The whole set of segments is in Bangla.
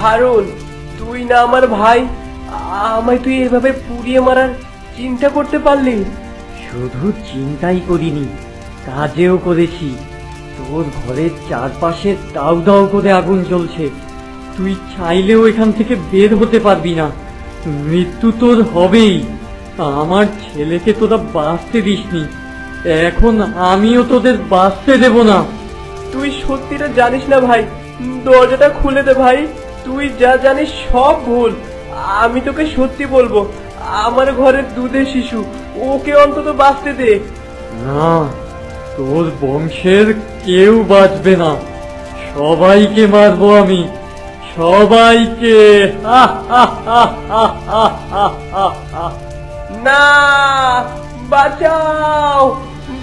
হারুন, তুই না আমার ভাই, আমায় তুই এভাবে পুড়িয়ে মারার চিন্তা করতে পারলি? শুধু চিন্তাই করিনি, কাজেও করেছি। তোর ঘরের চারপাশে দাউ দাউ করে আগুন জ্বলছে, তুই চাইলেও এখান থেকে বের হতে পারবি না। মৃত্যু তোর হবেই। আমার ছেলেকে তোরা বাঁচতে দিসনি, এখন আমিও তোদের বাঁচতে দেব না। তুই সত্যিটা জানিস না ভাই, দরজাটা খুলে দে ভাই। তুই যা জানিস সব ভুল। আমি তোকে সত্যি বলবো, আমার ঘরের দুধের শিশু, ওকে অন্তত বাঁচতে দে। না, তোর বংশের কেউ বাঁচবে না, সবাইকে মারবো আমি, সবাইকে। না, বাঁচাও,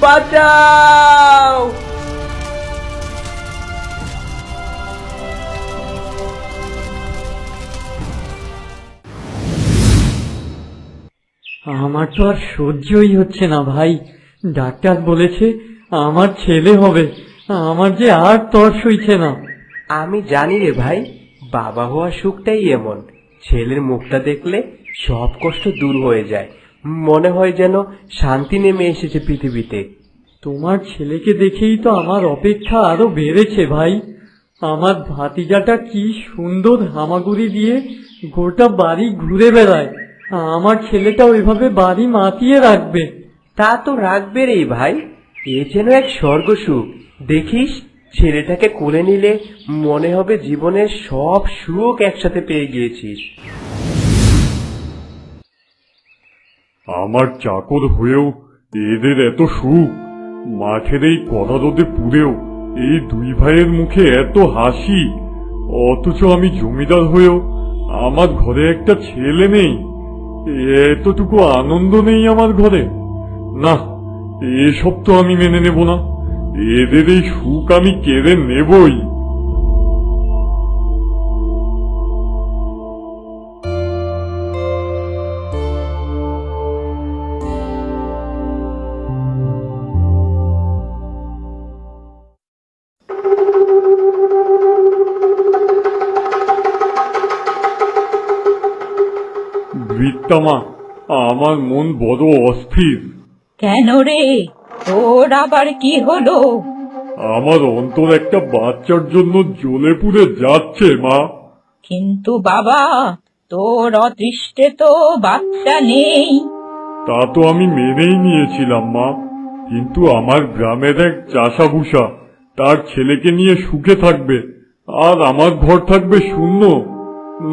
বাঁচাও। আমার তো আর সহ্যই হচ্ছে না ভাই। ডাক্তার বলেছে আমার ছেলে হবে, আমার যে আর তর সইছে না। আমি জানি রে ভাই, বাবা হওয়া সুখটাই এমন। ছেলের মুখটা দেখলে সব কষ্ট দূর হয়ে যায়, মনে হয় যেন শান্তি নেমে এসেছে পৃথিবীতে। তোমার ছেলেকে দেখেই তো আমার অপেক্ষা আরো বেড়েছে ভাই। আমার ভাতিজাটা কি সুন্দর হামাগুড়ি দিয়ে গোটা বাড়ি ঘুরে বেড়ায়, আমার ছেলেটাও এভাবে বাড়ি মাতিয়ে রাখবে। তা তো রাখবে রে ভাই, এ যেন এক স্বর্গ সুখ। দেখিস, ছেলেটাকে কোলে নিলে মনে হবে জীবনের সব সুখ একসাথে পেয়ে গিয়েছিস। আমার চাকর হয়েও এদের এত সুখ, মাঠের এই কড়া রোদে পুড়েও এই দুই ভাইয়ের মুখে এত হাসি, অথচ আমি জমিদার হয়েও আমার ঘরে একটা ছেলে নেই, এতটুকু আনন্দ নেই আমার ঘরে। না, এসব তো আমি মেনে নেব না, এদের এই সুখ আমি কেড়ে নেবই। বৃত্তামা, আমার মন বড় অস্থির। কেন রে, তোর আবার কি হলো? আমার অন্তর একটা বাচ্চার জন্য জ্বলে পুড়ে যাচ্ছে মা। কিন্তু বাবা, তোর অদৃষ্টে তো বাচ্চা নেই। তা তো আমি মেনেই নিয়েছিলাম মা, কিন্তু আমার গ্রামের এক চাষাভুষা তার ছেলেকে নিয়ে সুখে থাকবে, আর আমার ঘর থাকবে শূন্য।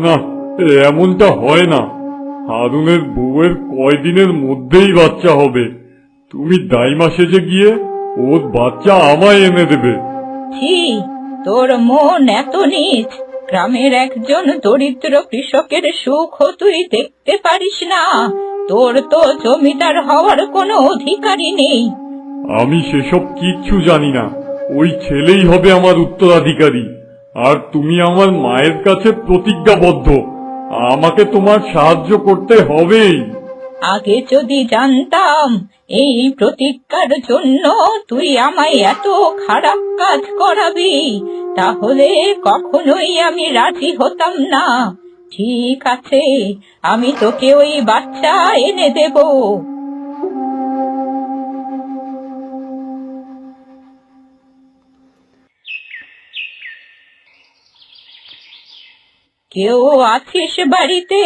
না, এমনটা হয় না। হারুনের বউয়ের কয়দিনের মধ্যেই বাচ্চা হবে, তুমি দাইমা সেজে গিয়ে ওর বাচ্চা আমায় এনে দেবে। ছি, তোর মন এত নীচ! গ্রামের একজন দরিদ্র কৃষকের সুখ তুই দেখতে পারিস না? তোর তো জমিদার হওয়ার কোনো অধিকারই নেই। আমি সেসব কিচ্ছু জানি না, ওই ছেলেই হবে আমার উত্তরাধিকারী। আর তুমি আমার মায়ের কাছে প্রতিজ্ঞাবদ্ধ, আমাকে তোমার সাহায্য করতে হবেই। আগে যদি জানতাম এই প্রতিজ্ঞার জন্য তুই আমায় এত খারাপ কাজ করাবি, তাহলে কখনোই আমি রাজি হতাম না। ঠিক আছে, আমি তোকে ওই বাচ্চা এনে দেব। কেউ আছিস বাড়িতে?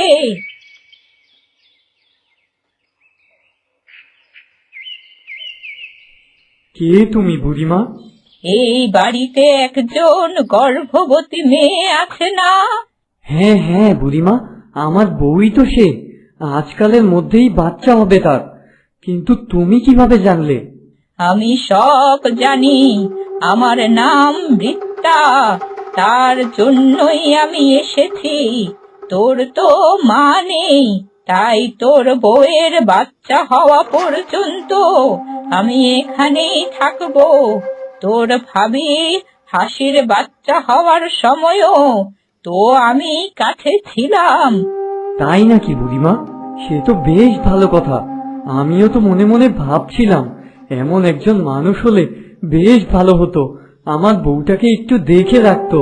কে তুমি বুড়িমা? এই বাড়িতে একজন গর্ভবতী মেয়ে আছে না? হ্যাঁ হ্যাঁ বুড়িমা, আমার বউই তো সে। আজকালের মধ্যেই বাচ্চা হবে তার। কিন্তু তুমি কিভাবে জানলে? আমি সব জানি। আমার নাম বৃত্তা, তার জন্যই আমি এসেছি। তোর তো মা নেই, তাই তোর বউয়ের বাচ্চা হওয়া পর্যন্ত আমি এখানেই থাকবো। তোর ভাবির হাসির বাচ্চা হওয়ার সময়ও তো আমি কাছে ছিলাম। তাই নাকি বুড়িমা? সে তো বেশ ভালো কথা। আমিও তো মনে মনে ভাবছিলাম এমন একজন মানুষ হলে বেশ ভালো হতো, আমার বউটাকে একটু দেখে রাখতো।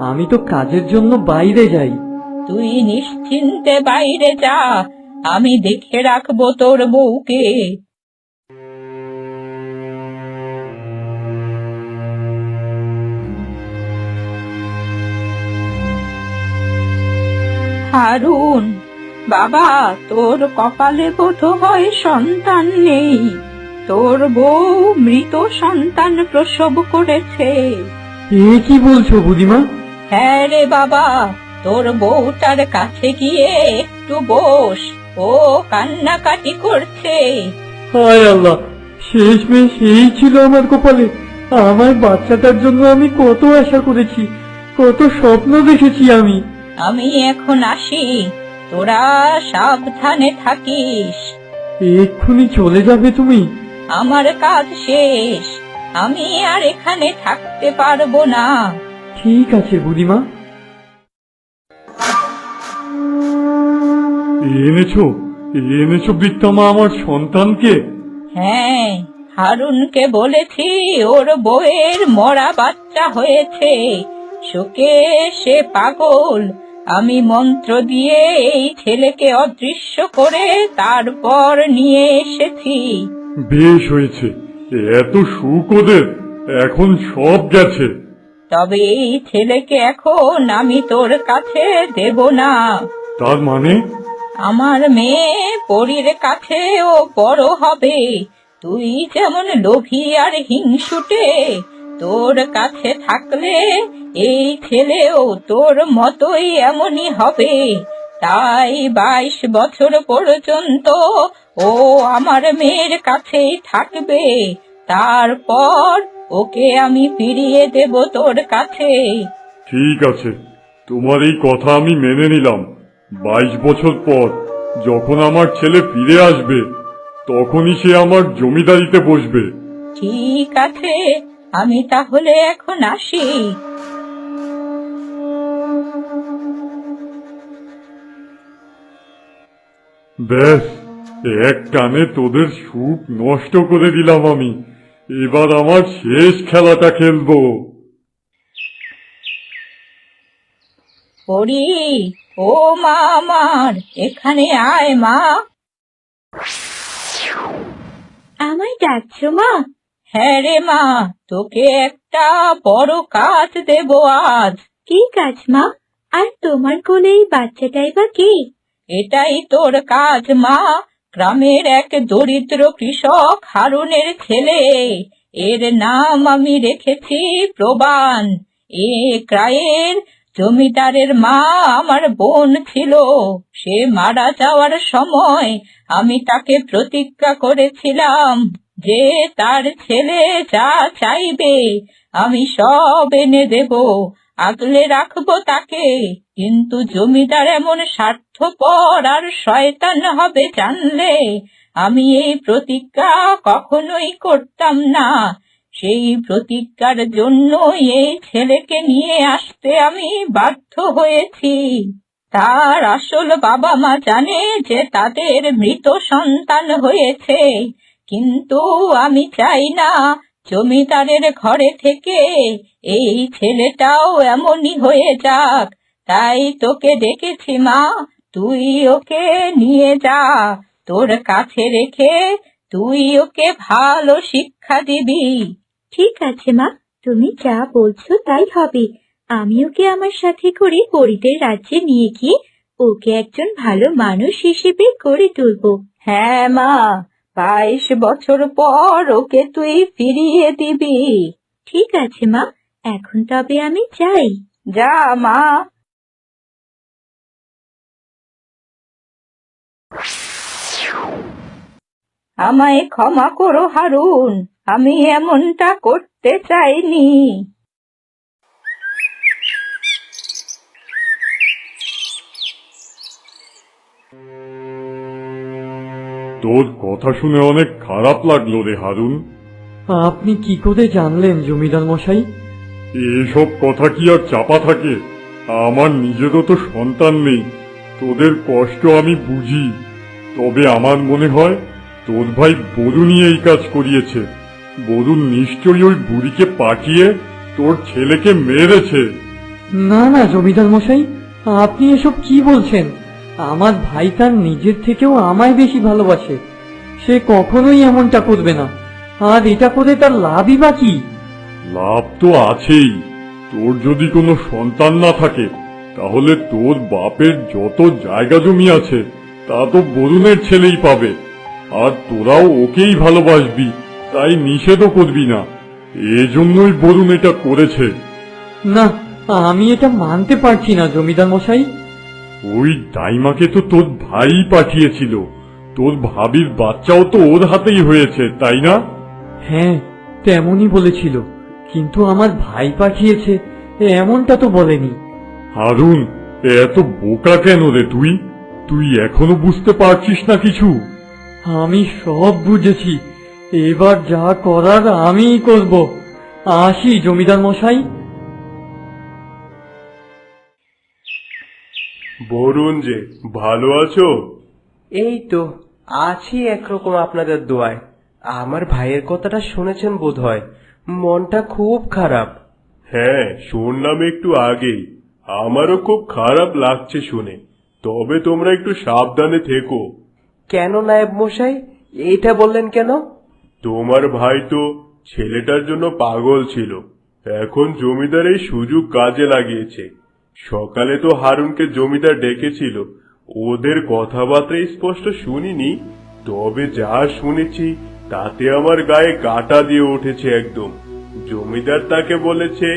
আমি তো কাজের জন্য বাইরে যাই। তুই নিশ্চিন্তে বাইরে যা, আমি দেখে রাখবো তোর বউকে। হারুন, বাবা, তোর কপালে বোধ হয় সন্তান নেই। তোর বউ মৃত সন্তান প্রসব করেছে। এ কি বলছো বুড়িমা? হ্যাঁ রে বাবা, তোর বউটার কাছে গিয়ে একটু বস, ও কান্নাকাটি করছে। হায় আল্লাহ, শেষমেশ এই ছিল আমার কপালে। আমার বাচ্চাটার জন্য আমি কত আশা করেছি, কত স্বপ্ন দেখেছি আমি। আমি এখন আসি, তোরা সাবধানে থাকিস। এক্ষুনি চলে যাবে তুমি? আমার কাজ শেষ, আমি আর এখানে থাকতে পারবো না। ঠিক আছে বুড়িমা। এনেছো এনেছো বৃত্তামা আমার সন্তানকে? হ্যাঁ, হারুনকে বলেছি ওর বউয়ের মরা বাচ্চা হয়েছে, শোকে সে পাগল। আমি মন্ত্র দিয়ে এই ছেলেকে অদৃশ্য করে তারপর নিয়ে এসেছি। বেশ হয়েছে, এত সুখ ওদের, এখন সব গেছে। তবে এই ছেলেকে এখন আমি তোর কাছে দেব না। তার মানে? আমার মেয়ে পরীর কাছে ও বড় হবে। তুই যেমন লোভী আর হিংসুটে, তোর কাছে থাকলে এই ছেলেও তোর মতোই এমনই হবে। তাই 22 বছর পর্যন্ত ও আমার মেয়ের কাছেই থাকবে, তারপর ওকে আমি ফিরিয়ে দেব তোর কাছে। ঠিক আছে, তোমার এই কথা আমি মেনে নিলাম। 22 বছর পর যখন আমার ছেলে ফিরে আসবে, তখনই সে আমার জমিদারিতে বসবে। ঠিক আছে, আমি তাহলে এখন আসি। ব্যাস, এক টানে তোদের সুখ নষ্ট করে দিলাম আমি। এবার আমার শেষ খেলাটা খেলবো। পরি, ও মা আমার, এখানে আয় মা। আমায় ডাকছো মা? হ্যাঁ রে মা, তোকে একটা বড় কাজ দেব আজ। কি কাজ মা? আর তোমার কোলে এই বাচ্চাটাই বা কে? এটাই তোর কাজ মা। গ্রামের এক দরিদ্র কৃষক হারুনের ছেলে, এর নাম আমি রেখেছি প্রবান। এ ক্রায়ের জমিদারের মা আমার বোন ছিল। সে মারা যাওয়ার সময় আমি তাকে প্রতিজ্ঞা করেছিলাম যে তার ছেলে যা চাইবে আমি সব এনে দেব, আগলে রাখবো তাকে। কিন্তু জমিদার এমন স্বার্থপর আর শয়তান হবে জানলে আমি এই প্রতিজ্ঞা কখনোই করতাম না। সেই প্রতিজ্ঞার জন্য এই ছেলেকে নিয়ে আসতে আমি বাধ্য হয়েছি। তার আসল বাবা মা জানে যে তাদের মৃত সন্তান হয়েছে, কিন্তু আমি চাই না জমিদারের ঘরে থেকে এই ছেলেটাও এমনই হয়ে যাক। তাই তোকে ডেকেছি মা, তুই ওকে নিয়ে যা, তোর কাছে রেখে তুই ওকে ভালো শিক্ষা দিবি। ঠিক আছে মা, তুমি যা বলছো তাই হবে। আমি ওকে আমার সাথে করে পরীদের রাজ্যে নিয়ে গিয়ে ওকে একজন ভালো মানুষ হিসেবে গড়ে তুলবো। হ্যাঁ মা, 22 বছর পর ওকে তুই ফিরিয়ে দিবি। ঠিক আছে মা, এখন তবে আমি যাই। যা মা। আমায় ক্ষমা করো হারুন, আমি এমনটা করতে চাইনি। তোর কথা শুনে অনেক খারাপ লাগলো রে হারুন। আপনি কি করে জানলেন জমিদার মশাই? এসব কথা কি আর চাপা থাকে? আমার নিজেরও তো সন্তান নেই, তোদের কষ্ট আমি বুঝি। তবে আমার মনে হয় তোর ভাই বরুণই এই কাজ করিয়েছে। বরুণ নিশ্চয়ই ওই বুড়িকে পাঠিয়ে তোর ছেলেকে মেরেছে। না না জমিদার মশাই, আপনি এসব কি বলছেন? আমার ভাই তার নিজের থেকেও আমায় বেশি ভালোবাসে। সে কখনোই এমনটা করবে না। আর এটা করে তার লাভই বা কি? লাভ তো আছেই। তোর যদি কোনো সন্তান না থাকে তাহলে তোর বাপের যত জায়গা জমি আছে তা তো বরুণের ছেলেই পাবে। আর তোরাও ওকেই ভালোবাসবি, তাই নিষেধও করবি না। এজন্যই বরুণ এটা করেছে। না, আমি এটা মানতে পারছি না জমিদার মশাই। ওই দাইমাকে তো তোর ভাই পাঠিয়েছিল। তোর ভাবির বাচ্চাও তো ওর হাতেই হয়েছে, তাই না? হ্যাঁ, তেমনই বলেছিল, কিন্তু আমার ভাই পাঠিয়েছে এমনটা তো বলেনি। হারুন, এত বোকা কেন রে তুই? তুই এখনো বুঝতে পারছিস না কিছু? আমি সব বুঝেছি, এবার যা করার আমিই করব। আসি জমিদার মশাই। বরুণ যে, ভালো আছো? এই তো আছি একরকম আপনাদের দোয়ায়। আমার ভাইয়ের কথাটা শুনেছেন বোধহয়, মনটা খুব খারাপ। হ্যাঁ, শুনলাম একটু আগেই। আমারও খুব খারাপ লাগছে শুনে। তবে তোমরা একটু সাবধানে থেকো। কেন নায়েব মশাই, এটা বললেন কেন? তোমার ভাই তো ছেলেটার জন্য পাগল ছিল, এখন জমিদার এই সুযোগ কাজে লাগিয়েছে। সকালে তো হারুনকে জমিদার ডেকেছিল, ওদের কথাবার্তা স্পষ্ট শুনিনি, তবে যা শুনেছি তাতে আমার গায়ে কাঁটা দিয়ে উঠেছে একদম। জমিদার তাকে বলেছে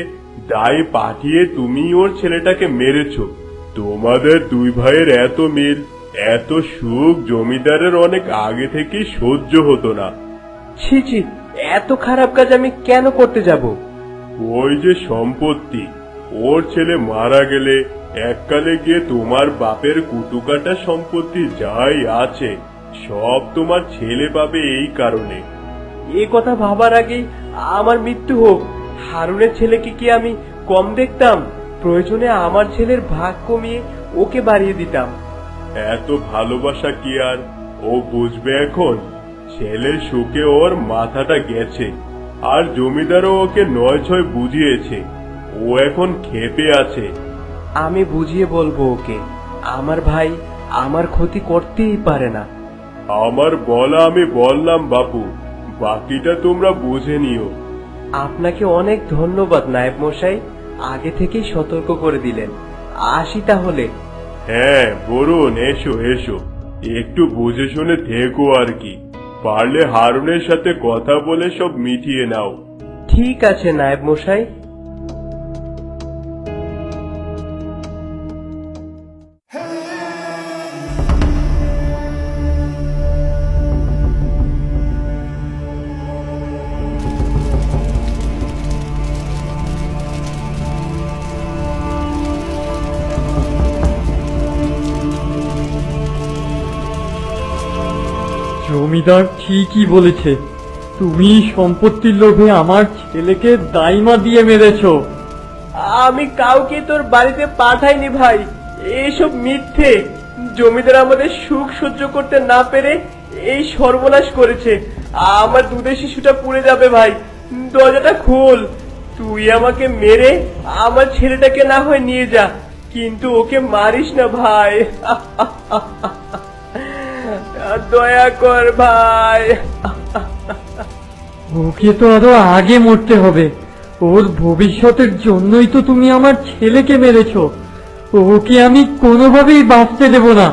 দাই পাঠিয়ে তুমি ওর ছেলেটাকে মেরেছো। তোমাদের দুই ভাইয়ের এত মিল, এত সুখ জমিদারের অনেক আগে থেকেই সহ্য হতো না। ছি ছি, এত খারাপ কাজ আমি কেন করতে যাব? ওই যে সম্পত্তি, ওর ছেলে মারা গেলে এককালে গিয়ে তোমার বাপের কুটুকাটা সম্পত্তি যাই আছে সব তোমার ছেলে পাবে। এই কারণে এ কথা ভাবার আগেই আমার মৃত্যু হোক। হারুনের ছেলেকে কি আমি কম দেখতাম? প্রয়োজনে আমার ছেলের ভাগ কমিয়ে ওকে বাড়িয়ে দিতাম। এত ভালোবাসা কি আর ও বুঝবে এখন? ছেলের সুখে ওর মাথাটা গেছে, আর জমিদারও ওকে 9-6 বুঝিয়েছে। ও এখন ক্ষেপে আছে। আমি বুঝিয়ে বলবো ওকে, আমার ভাই আমার ক্ষতি করতেই পারে না। আমার বলা আমি বললাম বাপু, বাকিটা তোমরা বুঝে নিও। আপনাকে অনেক ধন্যবাদ নায়েব মশাই, আগে থেকেই সতর্ক করে দিলেন। আসি তাহলে। হ্যাঁ বরুণ, এসো এসো, একটু বুঝে শুনে থেকো আর কি। পারলে হারুনের সাথে কথা বলে সব মিটিয়ে নাও। ঠিক আছে নায়েব মশাই। জমিদার ঠিকই বলেছে, তুমি সম্পত্তির লোভে আমার ছেলেকে দাইমা দিয়ে মেরেছো। আমি কাউকে তোর বাড়িতে পাঠাইনি ভাই, এসব মিথ্যে। জমিদার আমাদের সুখ সহ্য করতে না পেরে এই সর্বনাশ করেছে। আমার দুধের শিশুটা পুড়ে যাবে ভাই, দরজাটা খোল। তুই আমাকে মেরে আমার ছেলেটাকে না হয় নিয়ে যা, কিন্তু ওকে মারিস না ভাই। দয়া কর ভাই। ওকে তো আরো আগে মরতে হবে। ওর ভবিষ্যতের জন্যই তো তুমি আমার ছেলেকে মেরেছো। ওকে আমি কোনোভাবেই বাঁচতে দেব না।